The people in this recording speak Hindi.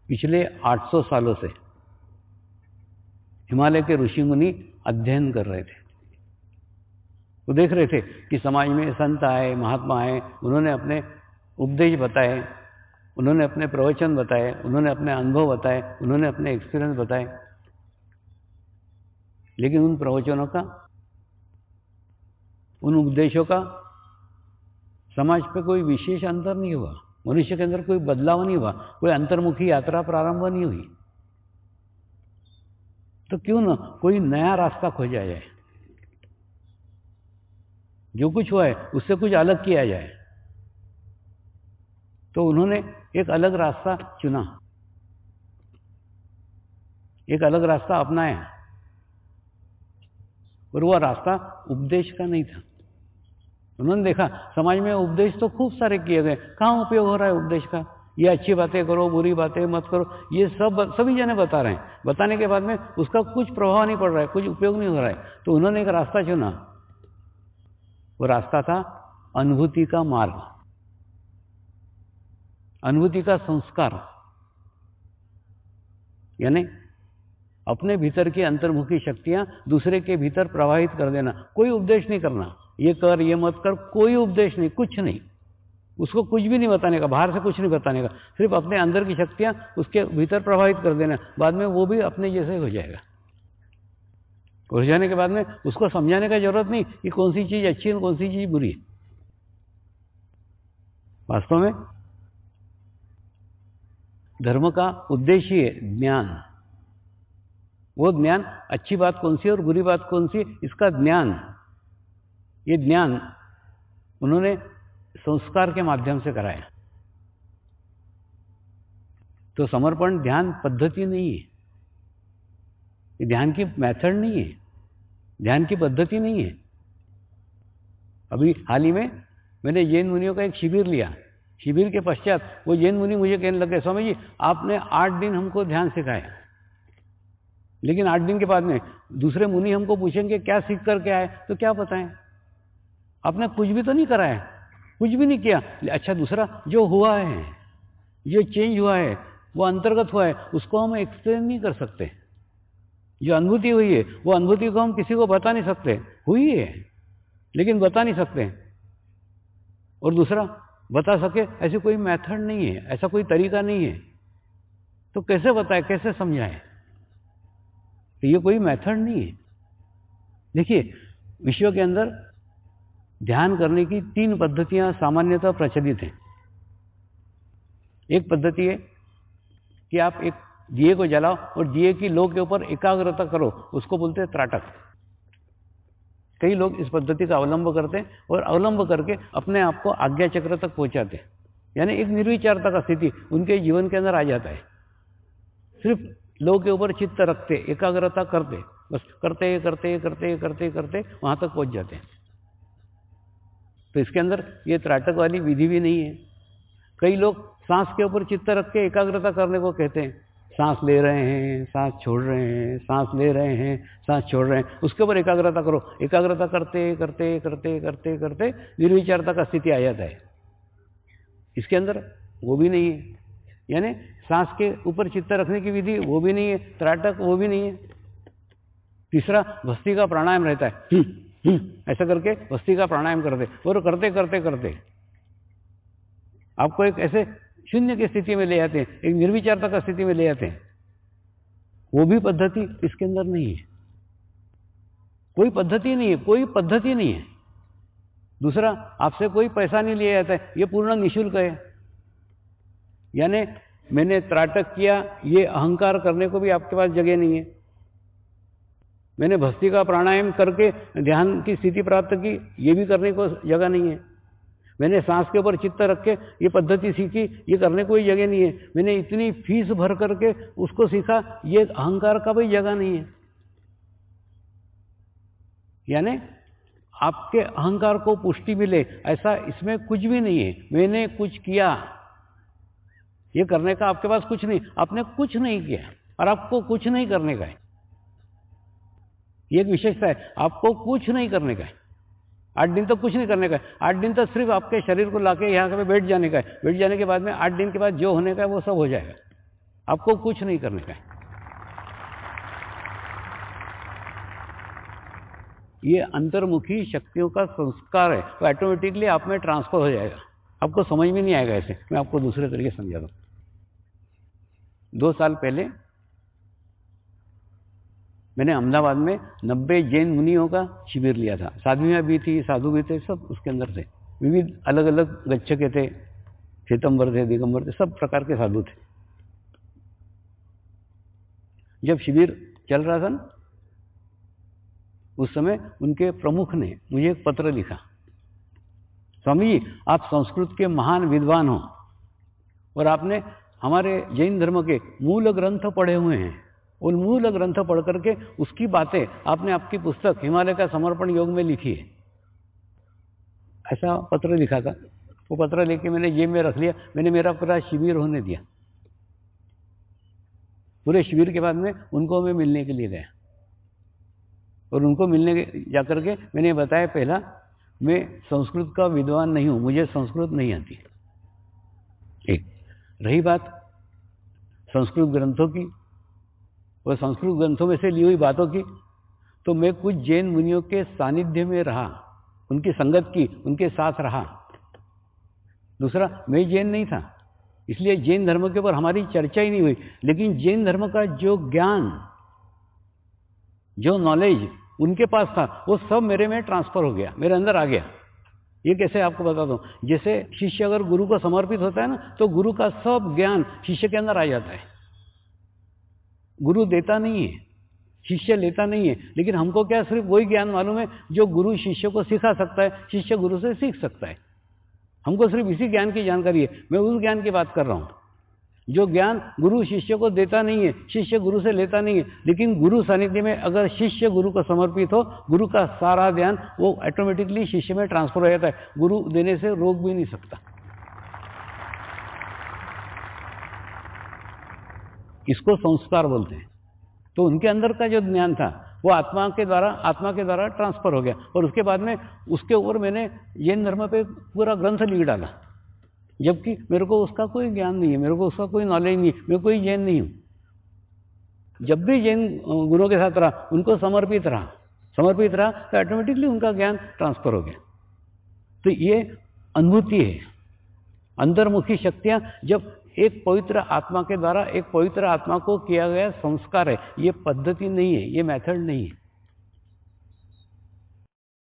पिछले 800 सालों से हिमालय के ऋषि मुनि अध्ययन कर रहे थे। वो देख रहे थे कि समाज में संत आए, महात्मा आए, उन्होंने अपने उपदेश बताए, उन्होंने अपने प्रवचन बताए, उन्होंने अपने अनुभव बताए, उन्होंने अपने एक्सपीरियंस बताए, लेकिन उन प्रवचनों का, उन उपदेशों का समाज पे कोई विशेष अंतर नहीं हुआ, मनुष्य के अंदर कोई बदलाव नहीं हुआ, कोई अंतर्मुखी यात्रा प्रारंभ नहीं हुई। तो क्यों ना कोई नया रास्ता खोजा जाए, जो कुछ हुआ है उससे कुछ अलग किया जाए। तो उन्होंने एक अलग रास्ता चुना, एक अलग रास्ता अपनाया, और वह रास्ता उपदेश का नहीं था। उन्होंने देखा समाज में उपदेश तो खूब सारे किए गए, कहाँ उपयोग हो रहा है उपदेश का? ये अच्छी बातें करो, बुरी बातें मत करो, ये सब सभी जने बता रहे हैं। बताने के बाद में उसका कुछ प्रभाव नहीं पड़ रहा है, कुछ उपयोग नहीं हो रहा है। तो उन्होंने एक रास्ता चुना, वो रास्ता था अनुभूति का मार्ग, अनुभूति का संस्कार, यानी अपने भीतर की अंतर्मुखी शक्तियां दूसरे के भीतर प्रवाहित कर देना। कोई उपदेश नहीं करना, ये कर, ये मत कर, कोई उपदेश नहीं, कुछ नहीं, उसको कुछ भी नहीं बताने का, बाहर से कुछ नहीं बताने का, सिर्फ अपने अंदर की शक्तियां उसके भीतर प्रवाहित कर देना। बाद में वो भी अपने जैसे हो जाएगा। हो जाने के बाद में उसको समझाने का जरूरत नहीं कि कौन सी चीज अच्छी है, कौन सी चीज बुरी है। वास्तव में धर्म का उद्देश्य है ज्ञान। वो ज्ञान, अच्छी बात कौन सी और बुरी बात कौन सी, इसका ज्ञान, ये ज्ञान उन्होंने संस्कार के माध्यम से कराया। तो समर्पण ध्यान पद्धति नहीं है, ये ध्यान की मेथड नहीं है, ध्यान की पद्धति नहीं है। अभी हाल ही में मैंने जैन मुनियों का एक शिविर लिया। शिविर के पश्चात वो जैन मुनि मुझे कहने लगे, स्वामी जी आपने 8 दिन हमको ध्यान सिखाया, लेकिन 8 दिन के बाद में दूसरे मुनि हमको पूछेंगे क्या सीख करके आए, तो क्या बताएं? आपने कुछ भी तो नहीं कराया, कुछ भी नहीं किया। अच्छा, दूसरा जो हुआ है, जो चेंज हुआ है, वो अंतर्गत हुआ है, उसको हम एक्सप्लेन नहीं कर सकते। जो अनुभूति हुई है, वो अनुभूति को हम किसी को बता नहीं सकते। हुई है लेकिन बता नहीं सकते। और दूसरा, बता सके ऐसी कोई मेथड नहीं है, ऐसा कोई तरीका नहीं है। तो कैसे बताए, कैसे समझाए? तो ये कोई मेथड नहीं है। देखिए, विश्व के अंदर ध्यान करने की 3 पद्धतियां सामान्यतः प्रचलित हैं। एक पद्धति है कि आप एक दिए को जलाओ और दिए की लो के ऊपर एकाग्रता करो, उसको बोलते हैं त्राटक। कई लोग इस पद्धति का अवलंब करते हैं और अवलंब करके अपने आप को आज्ञा चक्र तक पहुंचाते हैं, यानी एक निर्विचारता का स्थिति उनके जीवन के अंदर आ जाता है। सिर्फ लो के ऊपर चित्त रखते, एकाग्रता करते, बस करते करते करते करते करते वहां तक पहुंच जाते हैं। तो इसके अंदर ये त्राटक वाली विधि भी नहीं है। कई लोग सांस के ऊपर चित्त रख के एकाग्रता करने को कहते हैं। सांस ले रहे हैं, सांस छोड़ रहे हैं, सांस ले रहे हैं, सांस छोड़ रहे हैं, उसके ऊपर एकाग्रता करो। एकाग्रता करते करते करते करते करते निर्विचारता का स्थिति आ जाता है। इसके अंदर वो भी नहीं है, यानी सांस के ऊपर चित्त रखने की विधि वो भी नहीं है, त्राटक वो भी नहीं है। तीसरा, भस्त्रिका का प्राणायाम रहता है, ऐसा करके भस्त्रिका का प्राणायाम करते, और करते करते करते आपको एक ऐसे शून्य की स्थिति में ले आते हैं, एक निर्विचारता का स्थिति में ले आते हैं। वो भी पद्धति इसके अंदर नहीं है, कोई पद्धति नहीं है, कोई पद्धति नहीं है। दूसरा, आपसे कोई पैसा नहीं लिया जाता है, ये पूर्ण निःशुल्क है। यानी मैंने त्राटक किया, ये अहंकार करने को भी आपके पास जगह नहीं है। मैंने भस्त्रिका प्राणायाम करके ध्यान की स्थिति प्राप्त की, ये भी करने को जगह नहीं है। मैंने सांस के ऊपर चित्त रख के ये पद्धति सीखी, ये करने को कोई जगह नहीं है। मैंने इतनी फीस भर करके उसको सीखा, ये अहंकार का भी जगह नहीं है। यानी आपके अहंकार को पुष्टि मिले ऐसा इसमें कुछ भी नहीं है। मैंने कुछ किया, ये करने का आपके पास कुछ नहीं, आपने कुछ नहीं किया और आपको कुछ नहीं करने का है। ये एक विशेषता है, आपको कुछ नहीं करने का है। 8 दिन तक कुछ नहीं करने का है। 8 दिन तक सिर्फ आपके शरीर को लाके यहाँ पे बैठ जाने का है। बैठ जाने के बाद में 8 दिन के बाद जो होने का है वो सब हो जाएगा। आपको कुछ नहीं करने का है। ये अंतर्मुखी शक्तियों का संस्कार है, तो ऑटोमेटिकली आप में ट्रांसफर हो जाएगा। आपको समझ में नहीं आएगा ऐसे। मैं आपको दूसरे तरीके से समझा दूं। 2 साल पहले मैंने अहमदाबाद में 90 जैन मुनियों का शिविर लिया था। साध्वियाँ भी थी, साधु भी थे, सब उसके अंदर थे। विविध अलग अलग गच्छके थे, श्वेतंबर थे, दिगंबर थे, सब प्रकार के साधु थे। जब शिविर चल रहा था ना, उस समय उनके प्रमुख ने मुझे एक पत्र लिखा, स्वामी जी आप संस्कृत के महान विद्वान हो और आपने हमारे जैन धर्म के मूल ग्रंथ पढ़े हुए हैं। उन मूल ग्रंथ पढ़ करके उसकी बातें आपने आपकी पुस्तक हिमालय का समर्पण योग में लिखी है। ऐसा पत्र लिखा था। वो पत्र लेके मैंने जेब में रख लिया। मैंने मेरा पूरा शिविर होने दिया। पूरे शिविर के बाद में उनको मैं मिलने के लिए गया और उनको मिलने जाकर के मैंने बताया, पहला मैं संस्कृत का विद्वान नहीं हूं, मुझे संस्कृत नहीं आती। एक रही बात संस्कृत ग्रंथों की और संस्कृत ग्रंथों में से ली हुई बातों की, तो मैं कुछ जैन मुनियों के सानिध्य में रहा, उनकी संगत की, उनके साथ रहा। दूसरा, मैं जैन नहीं था, इसलिए जैन धर्म के ऊपर हमारी चर्चा ही नहीं हुई। लेकिन जैन धर्म का जो ज्ञान, जो नॉलेज उनके पास था, वो सब मेरे में ट्रांसफर हो गया, मेरे अंदर आ गया। ये कैसे आपको बता दूं। जैसे शिष्य अगर गुरु को समर्पित होता है ना, तो गुरु का सब ज्ञान शिष्य के अंदर आ जाता है। गुरु देता नहीं है, शिष्य लेता नहीं है, लेकिन हमको क्या सिर्फ वही ज्ञान मालूम है जो गुरु शिष्य को सिखा सकता है, शिष्य गुरु से सीख सकता है। हमको सिर्फ इसी ज्ञान की जानकारी है। मैं उस ज्ञान की बात कर रहा हूं जो ज्ञान गुरु शिष्य को देता नहीं है, शिष्य गुरु से लेता नहीं है। लेकिन गुरु सानिध्य में अगर शिष्य गुरु को समर्पित हो, गुरु का सारा ज्ञान वो ऑटोमेटिकली शिष्य में ट्रांसफर हो जाता है। गुरु देने से रोक भी नहीं सकता। इसको संस्कार बोलते हैं। तो उनके अंदर का जो ज्ञान था वो आत्मा के द्वारा ट्रांसफर हो गया। और उसके बाद में उसके ऊपर मैंने जैन धर्म पे पूरा ग्रंथ लिख डाला, जबकि मेरे को उसका कोई ज्ञान नहीं है, मेरे को उसका कोई नॉलेज नहीं है, मैं कोई जैन नहीं हूं। जब भी जैन गुरुओं के साथ रहा, उनको समर्पित रहा तो ऑटोमेटिकली उनका ज्ञान ट्रांसफर हो गया। तो ये अनुभूति है। अंतर्मुखी शक्तियां जब एक पवित्र आत्मा के द्वारा एक पवित्र आत्मा को किया गया संस्कार है। ये पद्धति नहीं है, ये मेथड नहीं है।